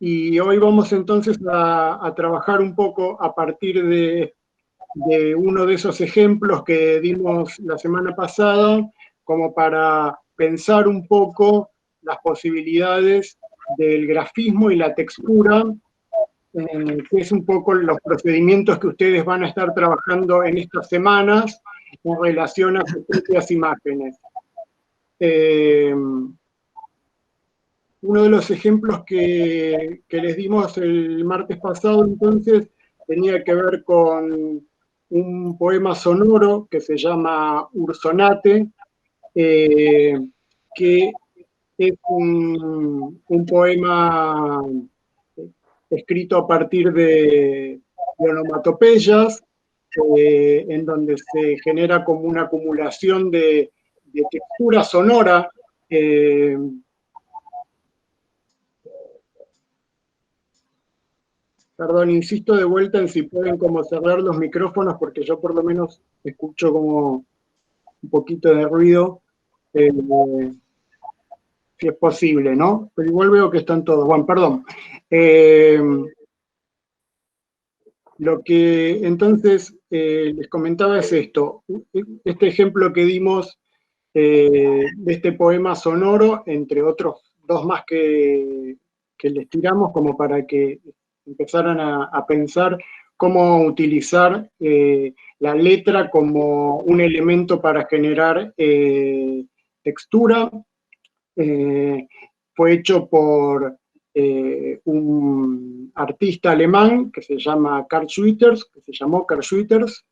Y hoy vamos entonces a trabajar un poco a partir de uno de esos ejemplos que dimos la semana pasada, como para pensar un poco las posibilidades del grafismo y la textura, que es un poco los procedimientos que ustedes van a estar trabajando en estas semanas en relación a sus propias imágenes. Uno de los ejemplos que les dimos el martes pasado, entonces, tenía que ver con un poema sonoro que se llama Ursonate, que es un poema escrito a partir de onomatopeyas, en donde se genera como una acumulación de textura sonora. Perdón, insisto de vuelta en si pueden como cerrar los micrófonos, porque yo por lo menos escucho como un poquito de ruido, si es posible, ¿no? Pero igual veo que están todos. Bueno, perdón. Lo que entonces les comentaba es esto. Este ejemplo que dimos de este poema sonoro, entre otros dos más que les tiramos, como para que empezaran a pensar cómo utilizar la letra como un elemento para generar textura. Fue hecho por un artista alemán que se llama Karl Schwitters, que se llamó Karl Schwitters.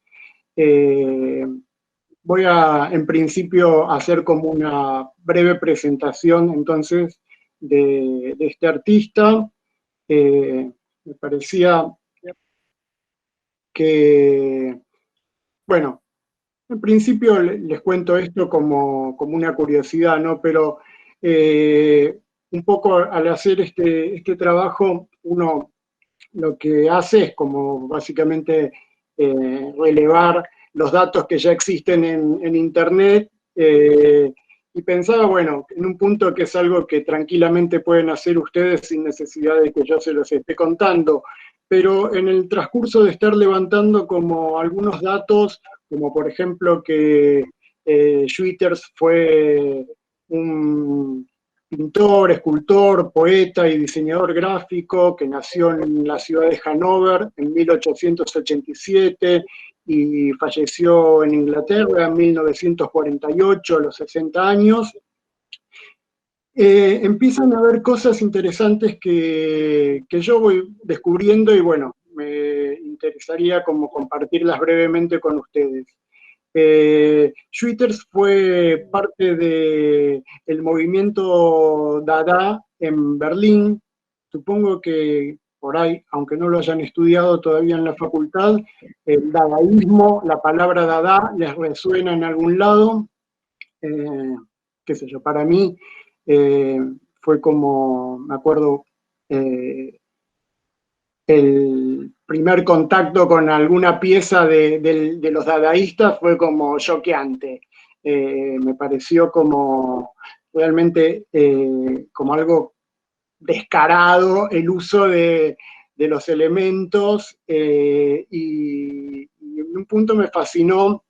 Voy a, en principio, hacer como una breve presentación, entonces, de este artista. Me parecía que, bueno, en principio les cuento esto como una curiosidad, ¿no? Pero un poco al hacer este trabajo, uno lo que hace es como básicamente relevar los datos que ya existen en Internet, y pensaba, bueno, en un punto que es algo que tranquilamente pueden hacer ustedes sin necesidad de que yo se los esté contando, pero en el transcurso de estar levantando como algunos datos, como por ejemplo que Schwitters fue un pintor, escultor, poeta y diseñador gráfico que nació en la ciudad de Hannover en 1887 y falleció en Inglaterra en 1948, a los 60 años. Empiezan a haber cosas interesantes que yo voy descubriendo y bueno, me interesaría como compartirlas brevemente con ustedes. Schwitters fue parte del movimiento Dada en Berlín. Supongo que por ahí, aunque no lo hayan estudiado todavía en la facultad, el dadaísmo, la palabra Dada les resuena en algún lado. Qué sé yo, para mí fue como, me acuerdo, el primer contacto con alguna pieza de los dadaístas fue como choqueante. Me pareció como realmente como algo descarado el uso de los elementos, y en un punto me fascinó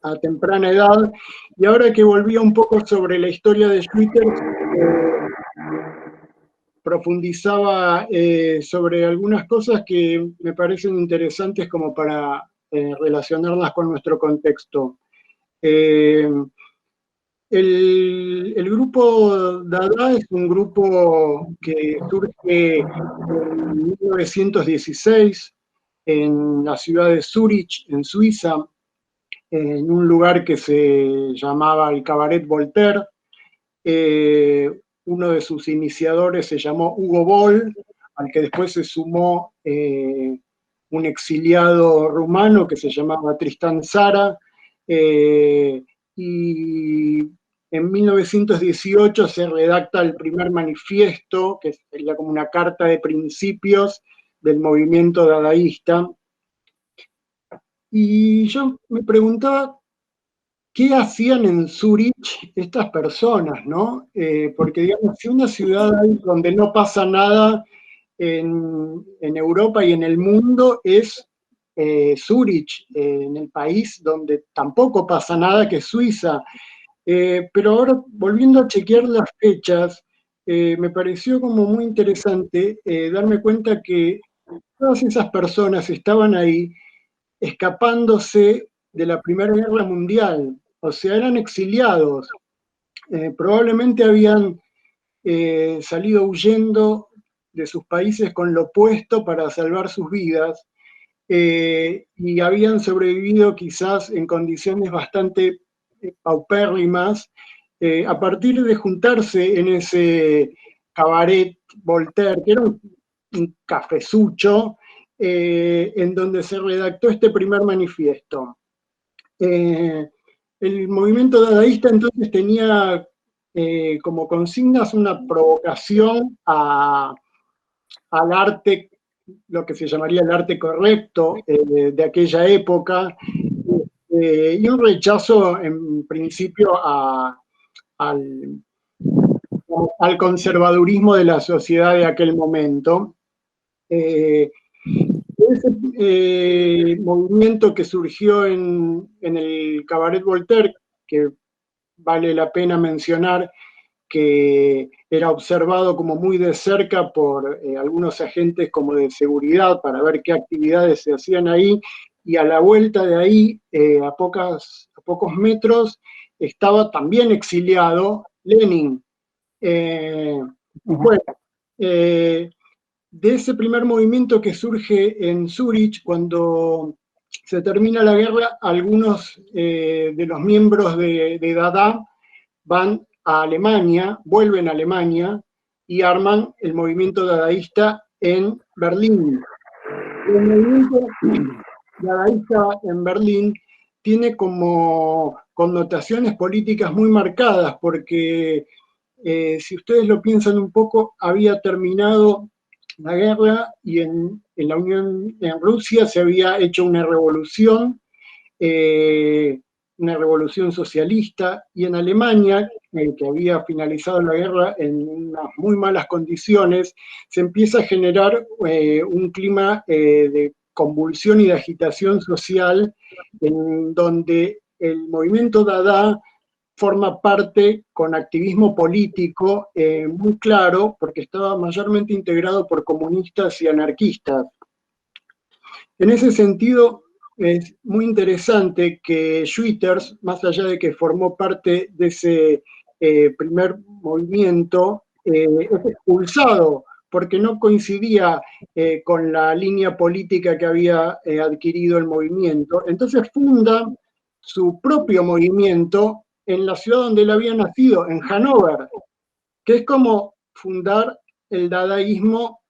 a temprana edad, y ahora que volvía un poco sobre la historia de Schwitters, profundizaba sobre algunas cosas que me parecen interesantes como para relacionarlas con nuestro contexto. El grupo Dada es un grupo que surge en 1916 en la ciudad de Zúrich, en Suiza, en un lugar que se llamaba el Cabaret Voltaire. Uno de sus iniciadores se llamó Hugo Boll, al que después se sumó un exiliado rumano que se llamaba Tristán Tzara, y en 1918 se redacta el primer manifiesto, que sería como una carta de principios del movimiento dadaísta. Y yo me preguntaba, ¿qué hacían en Zúrich estas personas, no? Porque, digamos, si una ciudad hay donde no pasa nada en Europa y en el mundo es Zúrich, en el país donde tampoco pasa nada, que es Suiza. Pero ahora, volviendo a chequear las fechas, me pareció como muy interesante darme cuenta que todas esas personas estaban ahí escapándose de la Primera Guerra Mundial, o sea, eran exiliados. Probablemente habían salido huyendo de sus países con lo opuesto para salvar sus vidas, y habían sobrevivido quizás en condiciones bastante paupérrimas, a partir de juntarse en ese cabaret Voltaire, que era un cafezucho, en donde se redactó este primer manifiesto. El movimiento dadaísta entonces tenía como consignas una provocación al arte, lo que se llamaría el arte correcto de aquella época, y un rechazo en principio al, al conservadurismo de la sociedad de aquel momento. Ese movimiento que surgió en el Cabaret Voltaire, que vale la pena mencionar que era observado como muy de cerca por algunos agentes como de seguridad para ver qué actividades se hacían ahí, y a la vuelta de ahí, a pocos metros, estaba también exiliado Lenin. Bueno, de ese primer movimiento que surge en Zúrich, cuando se termina la guerra, algunos de los miembros de Dada van a Alemania, vuelven a Alemania y arman el movimiento dadaísta en Berlín. El movimiento dadaísta en Berlín tiene como connotaciones políticas muy marcadas, porque si ustedes lo piensan un poco, había terminado la guerra y en la Unión, en Rusia se había hecho una revolución socialista, y en Alemania, que había finalizado la guerra en unas muy malas condiciones, se empieza a generar un clima de convulsión y de agitación social, en donde el movimiento Dada forma parte con activismo político muy claro, porque estaba mayormente integrado por comunistas y anarquistas. En ese sentido, es muy interesante que Schwitters, más allá de que formó parte de ese primer movimiento, es expulsado porque no coincidía con la línea política que había adquirido el movimiento. Entonces funda su propio movimiento en la ciudad donde él había nacido, en Hannover, que es como fundar el dadaísmo,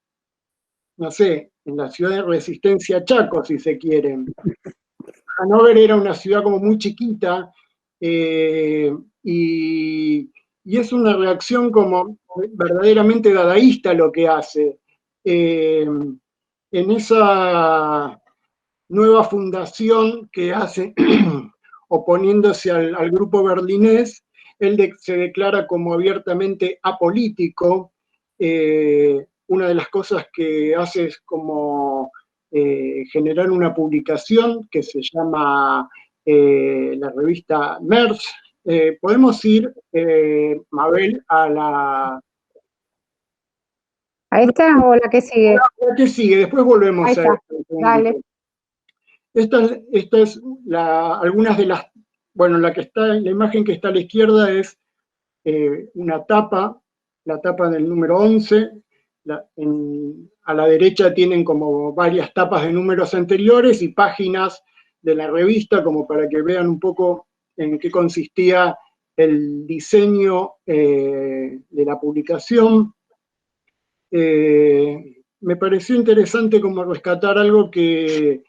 no sé, en la ciudad de Resistencia Chaco, si se quieren. Hannover era una ciudad como muy chiquita, y es una reacción como verdaderamente dadaísta lo que hace. En esa nueva fundación que hace oponiéndose al grupo berlinés, él se declara como abiertamente apolítico. Una de las cosas que hace es como generar una publicación que se llama la revista Merz. Podemos ir, Mabel, a ¿A esta o la que sigue? la que sigue, después volvemos Ahí está. a Dale. Esta es algunas de las, bueno, la imagen que está a la izquierda es una tapa, la tapa del número 11. A la derecha tienen como varias tapas de números anteriores y páginas de la revista, como para que vean un poco en qué consistía el diseño de la publicación. Me pareció interesante como rescatar algo que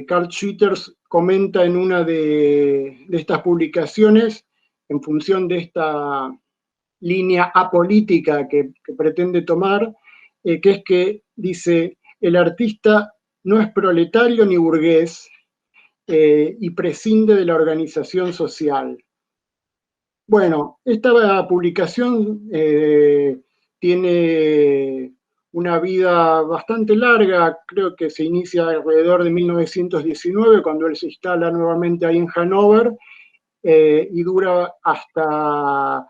Carl Schwitters comenta en una de estas publicaciones, en función de esta línea apolítica que pretende tomar, que es que dice: el artista no es proletario ni burgués, y prescinde de la organización social. Bueno, esta publicación tiene una vida bastante larga, creo que se inicia alrededor de 1919, cuando él se instala nuevamente ahí en Hannover, y dura hasta,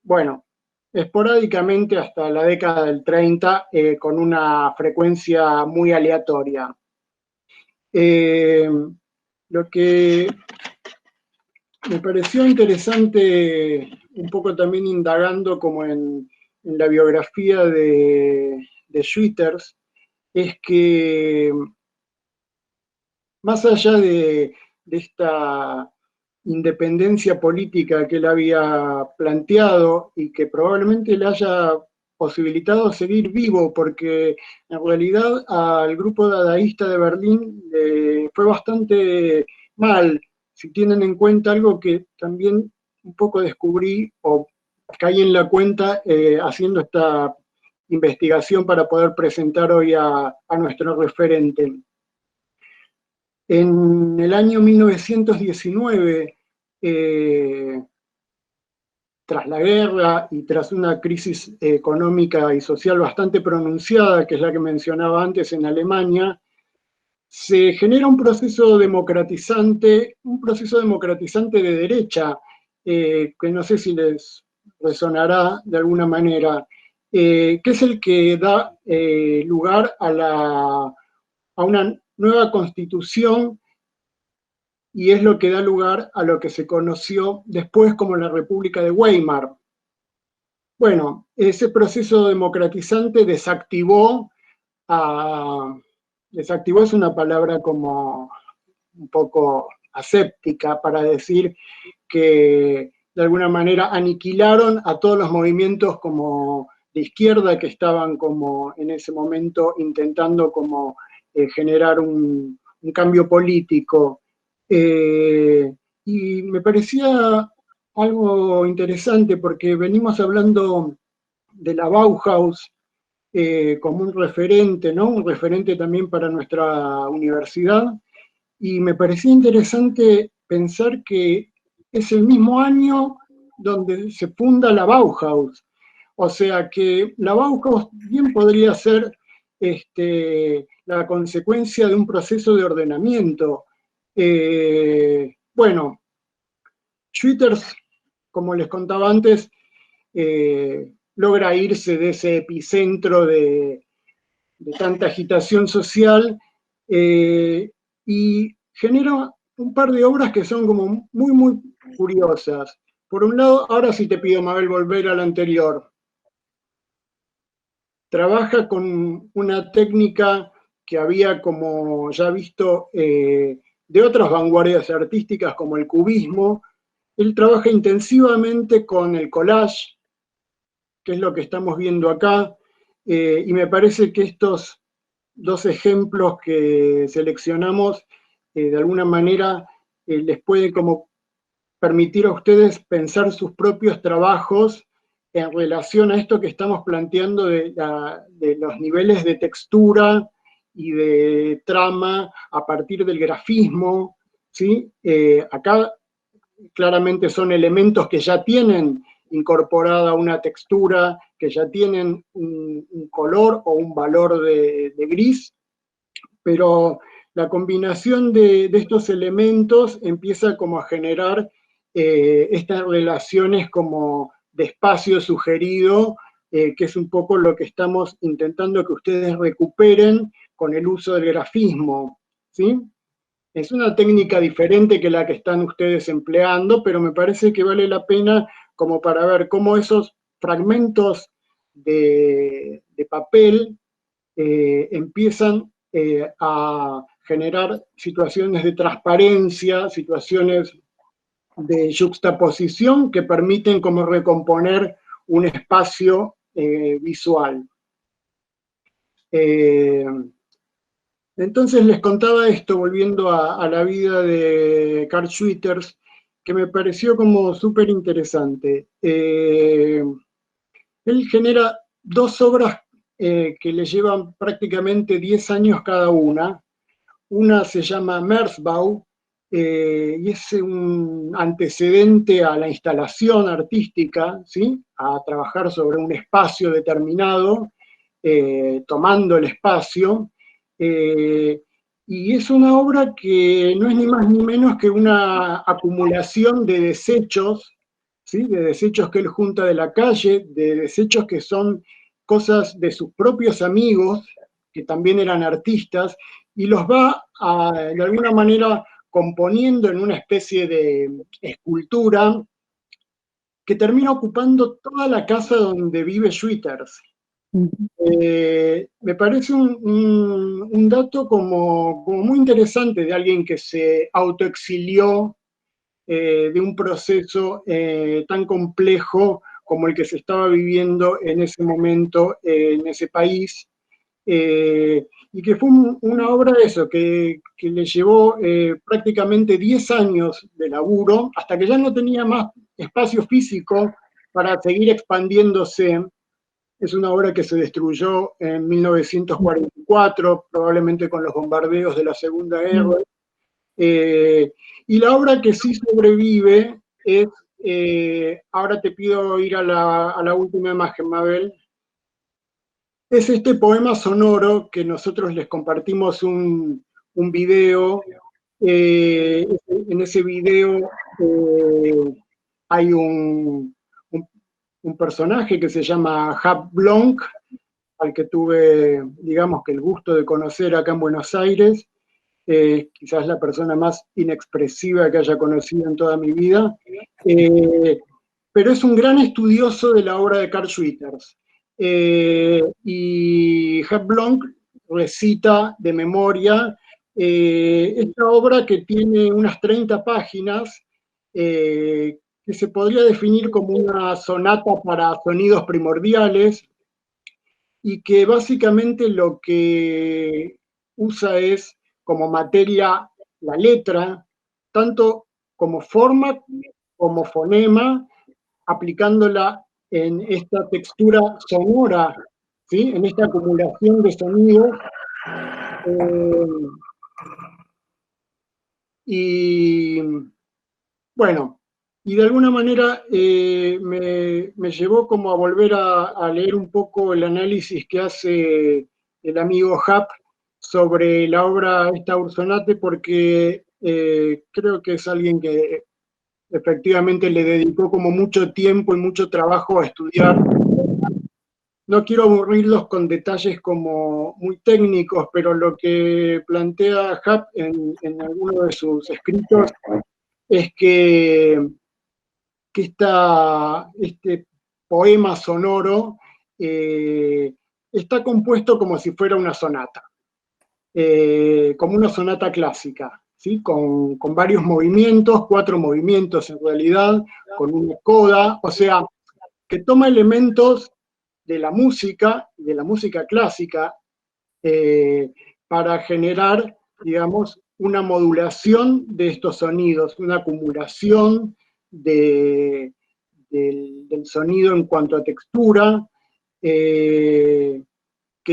bueno, esporádicamente hasta la década del 30, con una frecuencia muy aleatoria. Lo que me pareció interesante, un poco también indagando como en la biografía de Schwitters, es que más allá de esta independencia política que él había planteado y que probablemente le haya posibilitado seguir vivo, porque en realidad al grupo dadaísta de Berlín fue bastante mal, si tienen en cuenta algo que también un poco descubrí o caí en la cuenta haciendo esta investigación para poder presentar hoy a nuestro referente. En el año 1919, tras la guerra y tras una crisis económica y social bastante pronunciada, que es la que mencionaba antes en Alemania, se genera un proceso democratizante de derecha, que no sé si les resonará de alguna manera, que es el que da lugar a una nueva constitución, y es lo que da lugar a lo que se conoció después como la República de Weimar. Bueno, ese proceso democratizante desactivó es una palabra como un poco aséptica para decir que de alguna manera aniquilaron a todos los movimientos como de izquierda que estaban como en ese momento intentando como generar un cambio político. Y me parecía algo interesante porque venimos hablando de la Bauhaus como un referente, ¿no? Un referente también para nuestra universidad, y me parecía interesante pensar que es el mismo año donde se funda la Bauhaus. O sea que la Bauhaus bien podría ser la consecuencia de un proceso de ordenamiento. Bueno, Schwitters, como les contaba antes, logra irse de ese epicentro de tanta agitación social, y genera un par de obras que son como muy, muy curiosas. Por un lado, ahora sí te pido, Mabel, volver al anterior. Trabaja con una técnica que había como ya visto de otras vanguardias artísticas como el cubismo. Él trabaja intensivamente con el collage, que es lo que estamos viendo acá, y me parece que estos dos ejemplos que seleccionamos de alguna manera les puede como permitir a ustedes pensar sus propios trabajos en relación a esto que estamos planteando de los niveles de textura y de trama a partir del grafismo, ¿sí? Acá claramente son elementos que ya tienen incorporada una textura, que ya tienen un color o un valor de gris, pero la combinación de estos elementos empieza como a generar estas relaciones como de espacio sugerido, que es un poco lo que estamos intentando que ustedes recuperen con el uso del grafismo, ¿sí? Es una técnica diferente que la que están ustedes empleando, pero me parece que vale la pena como para ver cómo esos fragmentos de papel empiezan a generar situaciones de transparencia, situaciones de juxtaposición que permiten como recomponer un espacio visual. Entonces les contaba esto, volviendo a la vida de Carl Schwitters, que me pareció como súper interesante. Él genera dos obras que le llevan prácticamente 10 años cada una. Una se llama Merzbau, y es un antecedente a la instalación artística, ¿sí? A trabajar sobre un espacio determinado, tomando el espacio, y es una obra que no es ni más ni menos que una acumulación de desechos, ¿sí? De desechos que él junta de la calle, de desechos que son cosas de sus propios amigos, que también eran artistas, y los va de alguna manera componiendo en una especie de escultura que termina ocupando toda la casa donde vive Schwitters. Me parece un dato como muy interesante de alguien que se autoexilió de un proceso tan complejo como el que se estaba viviendo en ese momento en ese país, y que fue una obra de eso, que le llevó prácticamente 10 años de laburo, hasta que ya no tenía más espacio físico para seguir expandiéndose. Es una obra que se destruyó en 1944, probablemente con los bombardeos de la Segunda Guerra. Y la obra que sí sobrevive es, ahora te pido ir a la última imagen, Mabel, es este poema sonoro que nosotros les compartimos un video. En ese video hay un personaje que se llama Jaap Blonk, al que tuve, digamos, que el gusto de conocer acá en Buenos Aires, quizás la persona más inexpresiva que haya conocido en toda mi vida, pero es un gran estudioso de la obra de Carl Schwitters. Y Jaap Blonk recita de memoria esta obra que tiene unas 30 páginas, que se podría definir como una sonata para sonidos primordiales, y que básicamente lo que usa es como materia la letra, tanto como forma como fonema, aplicándola en esta textura sonora, ¿sí? En esta acumulación de sonidos. Y bueno, y de alguna manera me llevó como a volver a leer un poco el análisis que hace el amigo Jaap sobre la obra esta Ursonate, porque creo que es alguien que efectivamente le dedicó como mucho tiempo y mucho trabajo a estudiar. No quiero aburrirlos con detalles como muy técnicos, pero lo que plantea Jaap en alguno de sus escritos es que este poema sonoro está compuesto como si fuera una sonata, como una sonata clásica, ¿sí? Con varios movimientos, 4 movimientos en realidad, con una coda, o sea, que toma elementos de la música clásica, para generar, digamos, una modulación de estos sonidos, una acumulación del sonido en cuanto a textura, que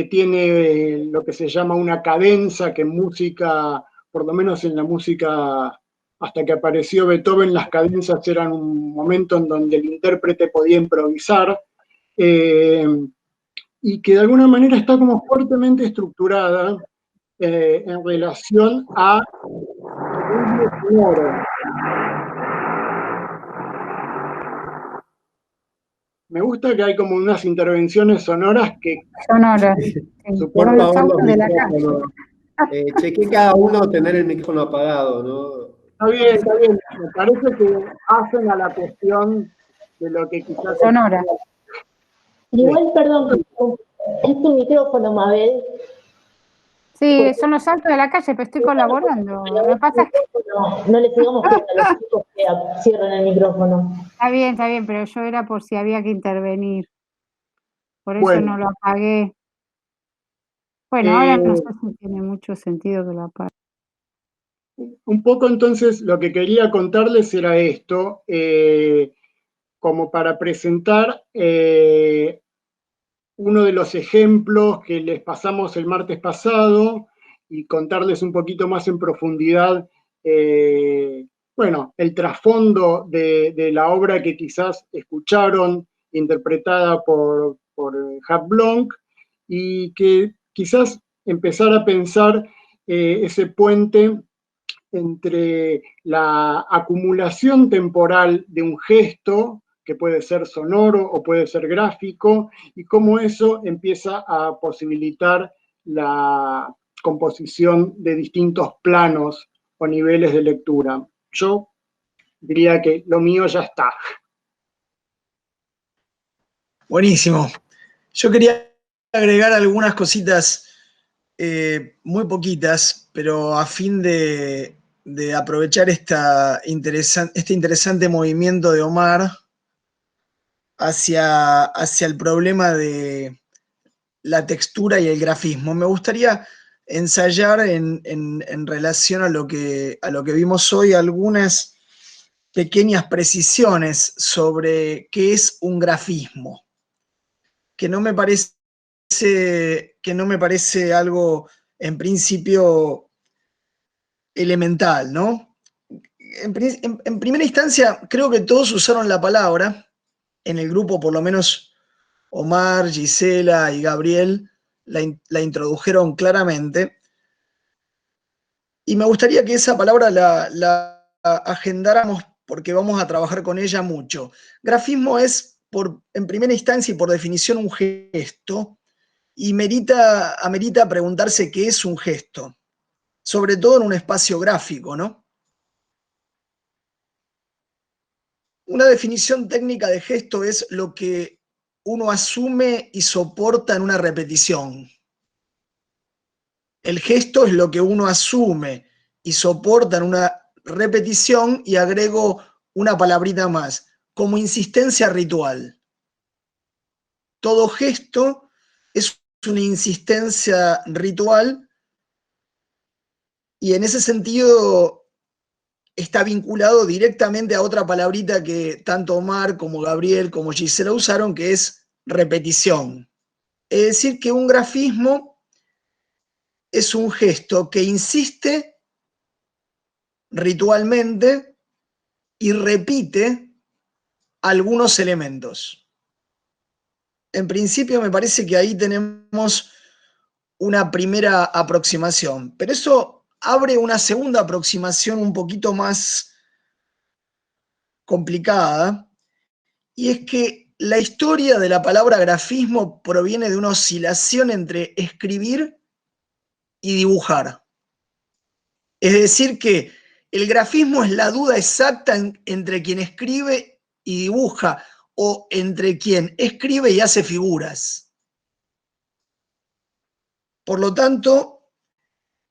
tiene lo que se llama una cadenza, que en música, por lo menos en la música hasta que apareció Beethoven, las cadenzas eran un momento en donde el intérprete podía improvisar, y que de alguna manera está como fuertemente estructurada en relación a sonoro. Me gusta que hay como unas intervenciones sonoras que... Sonoras. Por favor, los micrófonos. Chequé cada uno tener el micrófono apagado, ¿no? Está bien, está bien. Me parece que hacen a la cuestión de lo que quizás... Sonora. Igual, perdón, es tu micrófono, Mabel. Sí, son los saltos de la calle, pero estoy colaborando. Lo que pasa es que... No les digamos que a los chicos que cierren el micrófono. Está bien, pero yo era por si había que intervenir. Por eso Bueno. no lo apagué. Bueno, ahora no sé si tiene mucho sentido que lo apague. Un poco entonces lo que quería contarles era esto, como para presentar uno de los ejemplos que les pasamos el martes pasado y contarles un poquito más en profundidad, bueno, el trasfondo de la obra que quizás escucharon, interpretada por Jaap Blonk, y que quizás empezar a pensar ese puente entre la acumulación temporal de un gesto, que puede ser sonoro o puede ser gráfico, y cómo eso empieza a posibilitar la composición de distintos planos o niveles de lectura. Yo diría que lo mío ya está. Buenísimo. Yo quería agregar algunas cositas muy poquitas, pero a fin de aprovechar este interesante movimiento de Omar hacia el problema de la textura y el grafismo. Me gustaría ensayar en relación a lo que vimos hoy algunas pequeñas precisiones sobre qué es un grafismo, que no me parece algo en principio elemental, ¿no? En primera instancia, creo que todos usaron la palabra, en el grupo por lo menos Omar, Gisela y Gabriel la introdujeron claramente, y me gustaría que esa palabra la agendáramos porque vamos a trabajar con ella mucho. Grafismo es, en primera instancia y por definición, un gesto, y amerita preguntarse qué es un gesto, sobre todo en un espacio gráfico, ¿no? Una definición técnica de gesto es lo que uno asume y soporta en una repetición. El gesto es lo que uno asume y soporta en una repetición, y agrego una palabrita más, como insistencia ritual. Todo gesto es una insistencia ritual, y en ese sentido está vinculado directamente a otra palabrita que tanto Omar como Gabriel como Gisela usaron, que es repetición. Es decir, que un grafismo es un gesto que insiste ritualmente y repite algunos elementos. En principio me parece que ahí tenemos una primera aproximación, pero eso abre una segunda aproximación un poquito más complicada, y es que la historia de la palabra grafismo proviene de una oscilación entre escribir y dibujar. Es decir, que el grafismo es la duda exacta entre quien escribe y dibuja, o entre quien escribe y hace figuras. Por lo tanto,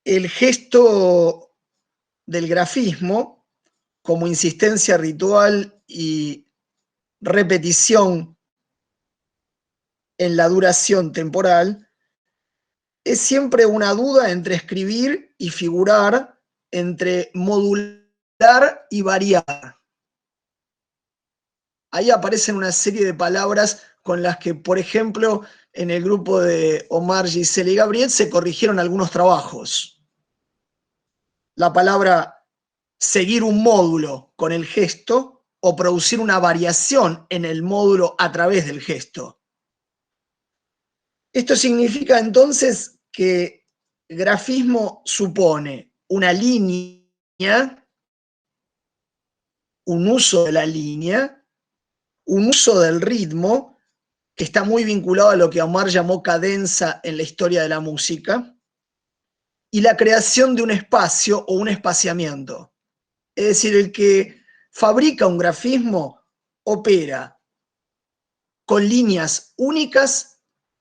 el gesto del grafismo, como insistencia ritual y repetición en la duración temporal, es siempre una duda entre escribir y figurar, entre modular y variar. Ahí aparecen una serie de palabras con las que, por ejemplo, en el grupo de Omar, Gisela y Gabriel se corrigieron algunos trabajos. La palabra seguir un módulo con el gesto o producir una variación en el módulo a través del gesto. Esto significa entonces que grafismo supone una línea, un uso de la línea, un uso del ritmo, que está muy vinculado a lo que Omar llamó cadenza en la historia de la música, y la creación de un espacio o un espaciamiento. Es decir, el que fabrica un grafismo opera con líneas únicas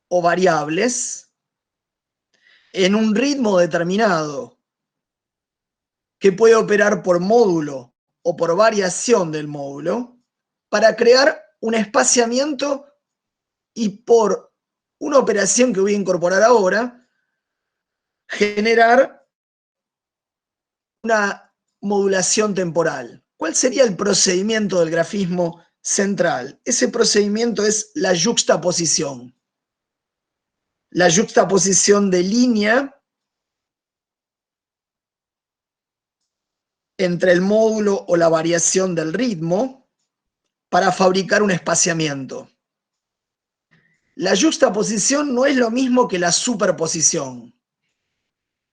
o variables en un ritmo determinado, que puede operar por módulo o por variación del módulo, para crear un espaciamiento y, por una operación que voy a incorporar ahora, generar una modulación temporal. ¿Cuál sería el procedimiento del grafismo central? Ese procedimiento es la yuxtaposición. La yuxtaposición de línea entre el módulo o la variación del ritmo para fabricar un espaciamiento. La yuxtaposición no es lo mismo que la superposición.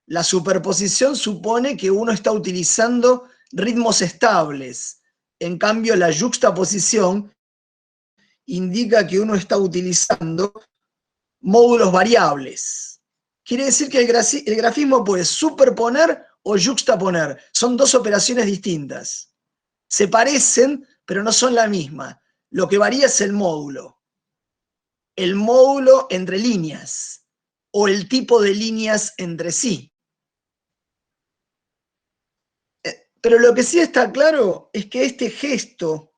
La superposición supone que uno está utilizando ritmos estables. En cambio, la yuxtaposición indica que uno está utilizando módulos variables. Quiere decir que el grafismo puede superponer o yuxtaponer. Son dos operaciones distintas. Se parecen, pero no son la misma. Lo que varía es el módulo. El módulo entre líneas o el tipo de líneas entre sí. Pero lo que sí está claro es que este gesto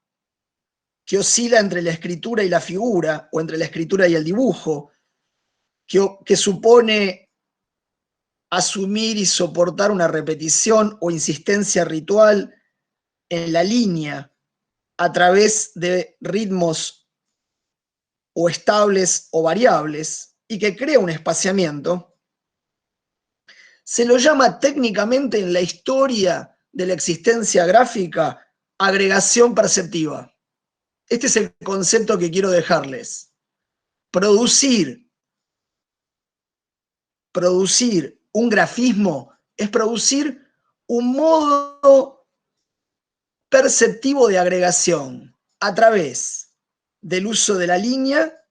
que oscila entre la escritura y la figura, o entre la escritura y el dibujo, que supone asumir y soportar una repetición o insistencia ritual en la línea a través de ritmos o estables o variables, y que crea un espaciamiento, se lo llama técnicamente en la historia de la existencia gráfica agregación perceptiva. Este es el concepto que quiero dejarles. Producir un grafismo es producir un modo perceptivo de agregación a través del uso de la línea,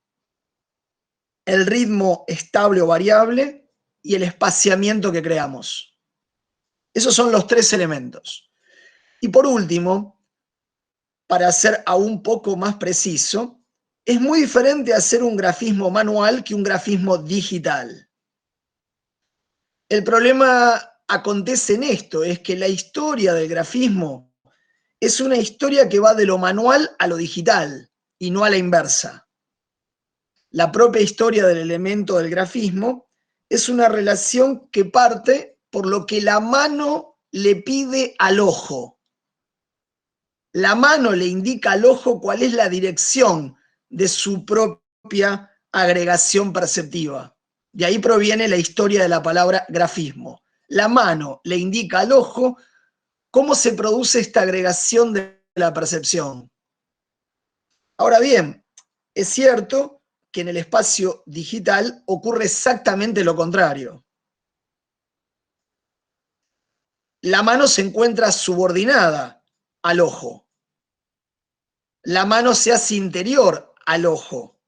el ritmo estable o variable y el espaciamiento que creamos. Esos son los tres elementos. Y por último, para ser aún poco más preciso, es muy diferente hacer un grafismo manual que un grafismo digital. El problema acontece en esto, es que la historia del grafismo es una historia que va de lo manual a lo digital y no a la inversa. La propia historia del elemento del grafismo es una relación que parte por lo que la mano le pide al ojo. La mano le indica al ojo cuál es la dirección de su propia agregación perceptiva. De ahí proviene la historia de la palabra grafismo. La mano le indica al ojo cómo se produce esta agregación de la percepción. Ahora bien, es cierto que en el espacio digital ocurre exactamente lo contrario. La mano se encuentra subordinada al ojo. La mano se hace interior al ojo.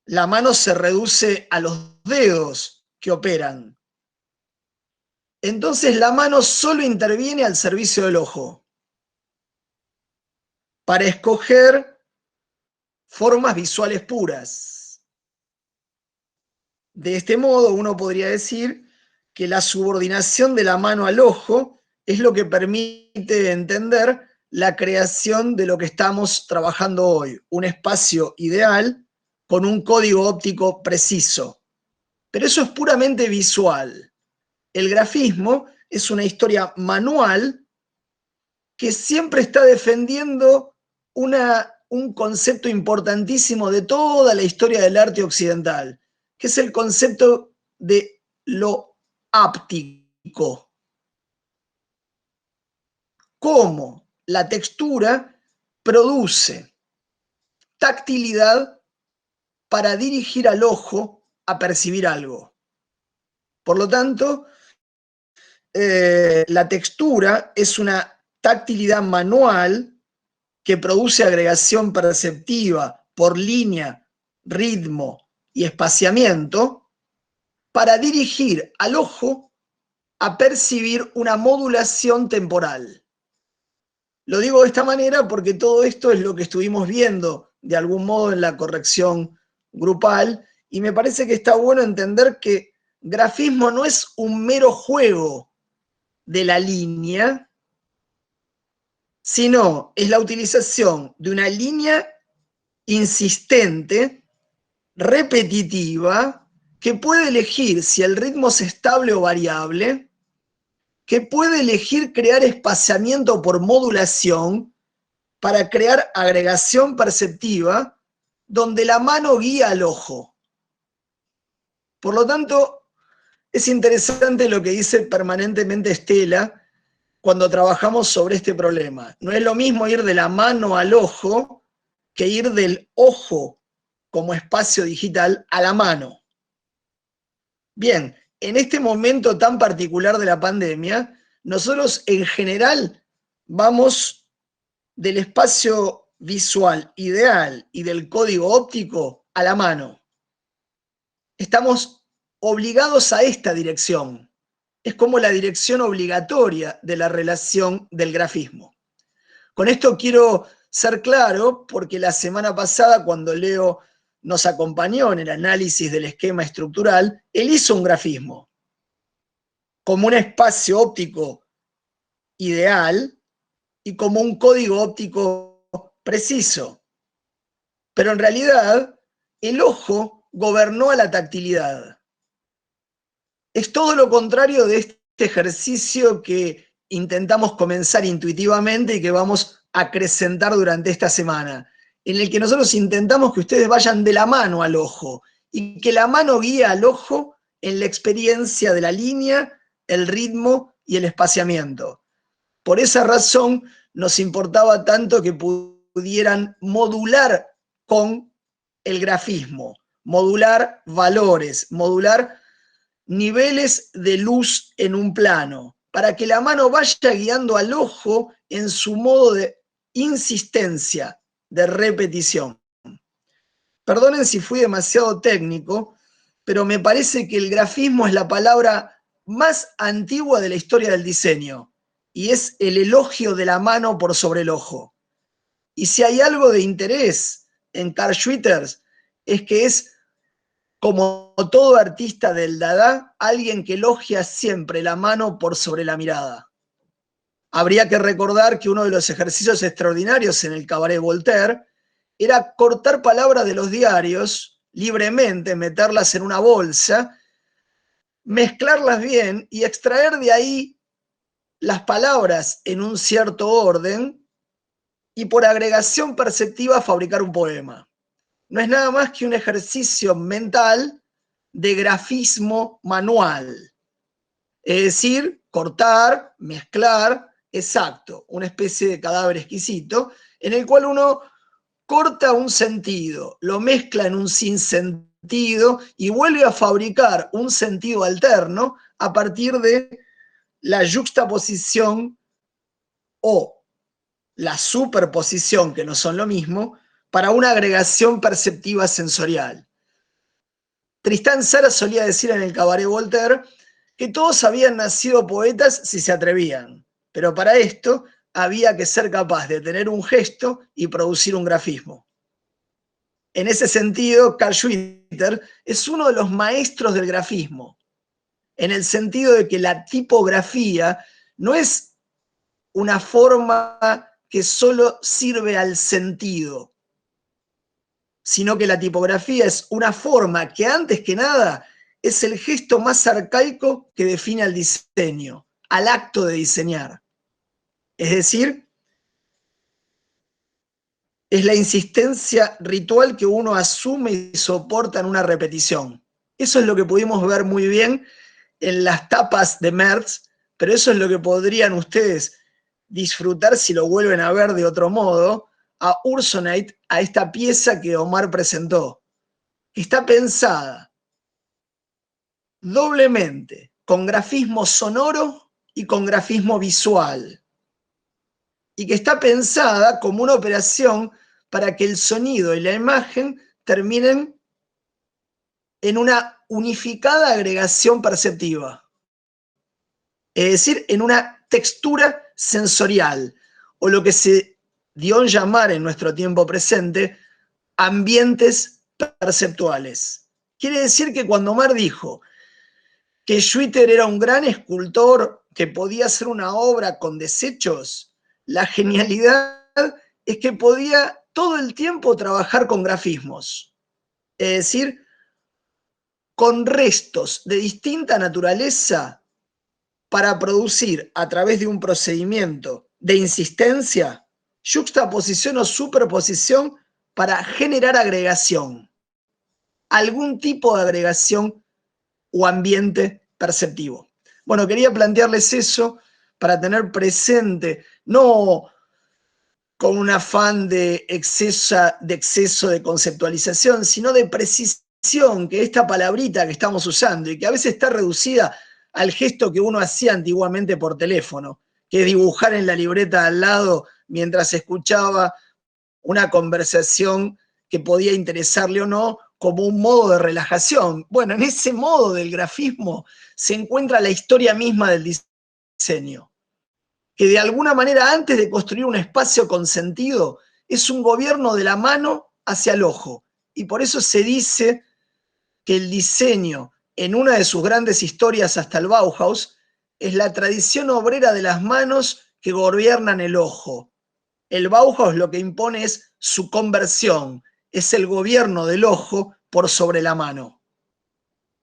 La mano se reduce a los dedos que operan. Entonces la mano solo interviene al servicio del ojo para escoger formas visuales puras. De este modo, uno podría decir que la subordinación de la mano al ojo es lo que permite entender la creación de lo que estamos trabajando hoy, un espacio ideal con un código óptico preciso. Pero eso es puramente visual. El grafismo es una historia manual que siempre está defendiendo un concepto importantísimo de toda la historia del arte occidental, que es el concepto de lo áptico. Cómo la textura produce tactilidad para dirigir al ojo a percibir algo. Por lo tanto, la textura es una tactilidad manual que produce agregación perceptiva por línea, ritmo y espaciamiento para dirigir al ojo a percibir una modulación temporal. Lo digo de esta manera porque todo esto es lo que estuvimos viendo de algún modo en la corrección grupal, y me parece que está bueno entender que grafismo no es un mero juego de la línea, sino es la utilización de una línea insistente, repetitiva, que puede elegir si el ritmo es estable o variable, que puede elegir crear espaciamiento por modulación para crear agregación perceptiva donde la mano guía al ojo. Por lo tanto, es interesante lo que dice permanentemente Estela cuando trabajamos sobre este problema. No es lo mismo ir de la mano al ojo que ir del ojo como espacio digital a la mano. Bien, en este momento tan particular de la pandemia, nosotros en general vamos del espacio visual ideal y del código óptico a la mano. Estamos obligados a esta dirección. Es como la dirección obligatoria de la relación del grafismo. Con esto quiero ser claro, porque la semana pasada, cuando Leo nos acompañó en el análisis del esquema estructural, él hizo un grafismo como un espacio óptico ideal y como un código óptico preciso. Pero en realidad, el ojo gobernó a la tactilidad. Es todo lo contrario de este ejercicio que intentamos comenzar intuitivamente y que vamos a acrecentar durante esta semana, en el que nosotros intentamos que ustedes vayan de la mano al ojo y que la mano guíe al ojo en la experiencia de la línea, el ritmo y el espaciamiento. Por esa razón nos importaba tanto que pudieran modular con el grafismo, modular valores, modular niveles de luz en un plano, para que la mano vaya guiando al ojo en su modo de insistencia, de repetición. Perdonen si fui demasiado técnico, pero me parece que el grafismo es la palabra más antigua de la historia del diseño y es el elogio de la mano por sobre el ojo. Y si hay algo de interés en Carl Schwitters, es que es, como todo artista del Dada, alguien que elogia siempre la mano por sobre la mirada. Habría que recordar que uno de los ejercicios extraordinarios en el Cabaret Voltaire era cortar palabras de los diarios libremente, meterlas en una bolsa, mezclarlas bien y extraer de ahí las palabras en un cierto orden y por agregación perceptiva fabricar un poema. No es nada más que un ejercicio mental de grafismo manual. Es decir, cortar, mezclar, exacto, una especie de cadáver exquisito, en el cual uno corta un sentido, lo mezcla en un sinsentido y vuelve a fabricar un sentido alterno a partir de la yuxtaposición o la superposición, que no son lo mismo, para una agregación perceptiva sensorial. Tristán Tzara solía decir en el Cabaret Voltaire que todos habían nacido poetas si se atrevían, pero para esto había que ser capaz de tener un gesto y producir un grafismo. En ese sentido, Carl Schwitters es uno de los maestros del grafismo, en el sentido de que la tipografía no es una forma que solo sirve al sentido, sino que la tipografía es una forma que antes que nada es el gesto más arcaico que define al diseño, al acto de diseñar. Es decir, es la insistencia ritual que uno asume y soporta en una repetición. Eso es lo que pudimos ver muy bien en las tapas de Merz, pero eso es lo que podrían ustedes disfrutar si lo vuelven a ver de otro modo, a Ursonate, a esta pieza que Omar presentó, que está pensada doblemente, con grafismo sonoro y con grafismo visual, y que está pensada como una operación para que el sonido y la imagen terminen en una unificada agregación perceptiva, es decir, en una textura sensorial, o lo que se dio en llamar en nuestro tiempo presente ambientes perceptuales. Quiere decir que cuando Omar dijo que Schwitters era un gran escultor que podía hacer una obra con desechos, la genialidad es que podía todo el tiempo trabajar con grafismos, es decir, con restos de distinta naturaleza para producir a través de un procedimiento de insistencia, yuxtaposición o superposición para generar agregación, algún tipo de agregación o ambiente perceptivo. Bueno, quería plantearles eso para tener presente, no con un afán de exceso de conceptualización, sino de precisión, que esta palabrita que estamos usando y que a veces está reducida al gesto que uno hacía antiguamente por teléfono, que es dibujar en la libreta al lado mientras escuchaba una conversación que podía interesarle o no, como un modo de relajación. Bueno, en ese modo del grafismo se encuentra la historia misma del diseño, que de alguna manera, antes de construir un espacio con sentido, es un gobierno de la mano hacia el ojo. Y por eso se dice que el diseño, en una de sus grandes historias hasta el Bauhaus, es la tradición obrera de las manos que gobiernan el ojo. El Bauhaus lo que impone es su conversión, es el gobierno del ojo por sobre la mano.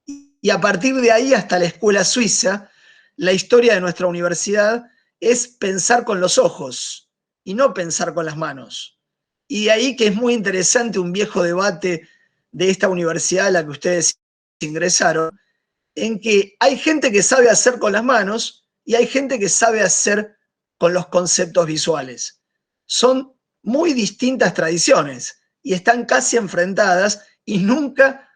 Y a partir de ahí hasta la escuela suiza, la historia de nuestra universidad es pensar con los ojos y no pensar con las manos. Y de ahí que es muy interesante un viejo debate de esta universidad a la que ustedes ingresaron, en que hay gente que sabe hacer con las manos y hay gente que sabe hacer con los conceptos visuales. Son muy distintas tradiciones y están casi enfrentadas y nunca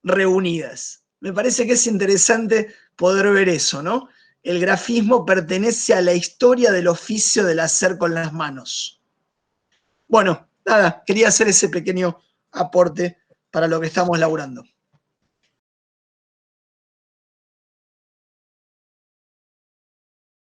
reunidas. Me parece que es interesante poder ver eso, ¿no? El grafismo pertenece a la historia del oficio del hacer con las manos. Bueno, nada, quería hacer ese pequeño aporte para lo que estamos laburando.